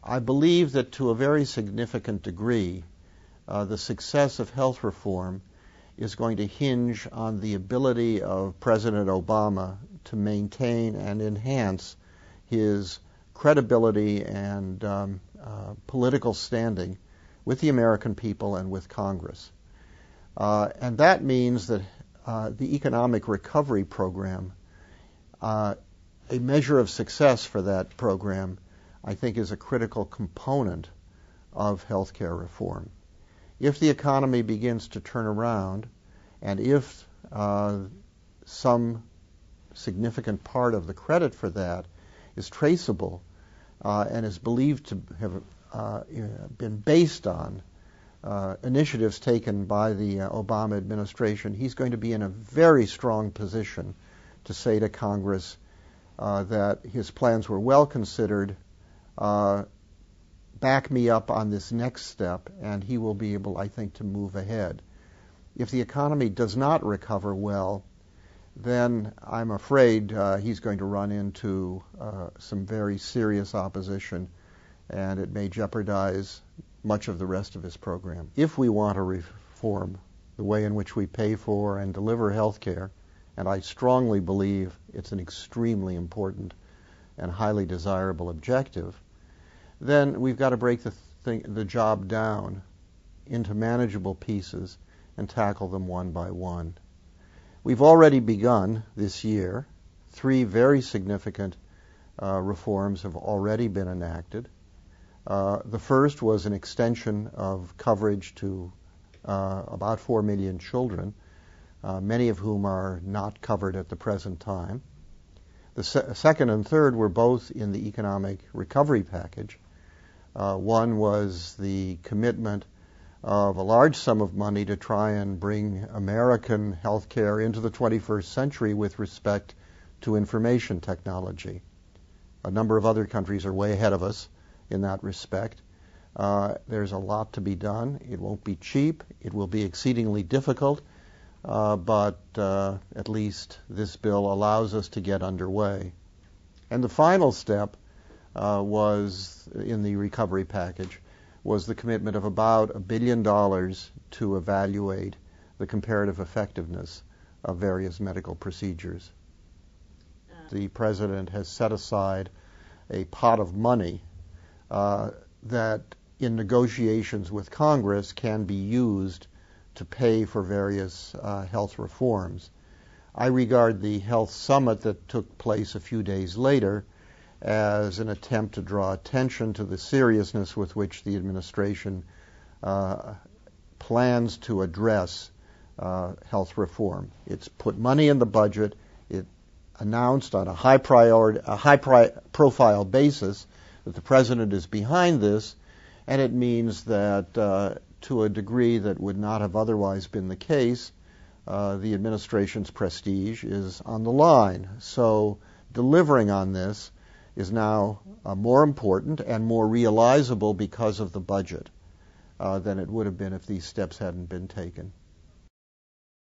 I believe that to a very significant degree, the success of health reform is going to hinge on the ability of President Obama to maintain and enhance his credibility and political standing with the American people and with Congress. And that means that the economic recovery program, a measure of success for that program, I think is a critical component of health care reform. If the economy begins to turn around, and if some significant part of the credit for that is traceable and is believed to have been based on initiatives taken by the Obama administration, he's going to be in a very strong position to say to Congress that his plans were well considered, back me up on this next step, and he will be able, I think, to move ahead. If the economy does not recover well, then I'm afraid he's going to run into some very serious opposition, and it may jeopardize much of the rest of his program. If we want to reform the way in which we pay for and deliver health care, and I strongly believe it's an extremely important and highly desirable objective, then we've got to break the job down into manageable pieces and tackle them one by one. We've already begun this year. 3 very significant reforms have already been enacted. The first was an extension of coverage to about 4 million children, many of whom are not covered at the present time. The second and third were both in the economic recovery package. One was the commitment of a large sum of money to try and bring American health care into the 21st century with respect to information technology. A number of other countries are way ahead of us in that respect. There's a lot to be done. It won't be cheap. It will be exceedingly difficult, but at least this bill allows us to get underway. And the final step was in the recovery package was the commitment of about $1 billion to evaluate the comparative effectiveness of various medical procedures. The President has set aside a pot of money that in negotiations with Congress can be used to pay for various health reforms. I regard the health summit that took place a few days later as an attempt to draw attention to the seriousness with which the administration plans to address health reform. It's put money in the budget. It announced on a high-profile basis that the President is behind this, and it means that to a degree that would not have otherwise been the case, the administration's prestige is on the line. So delivering on this is now more important and more realizable because of the budget than it would have been if these steps hadn't been taken.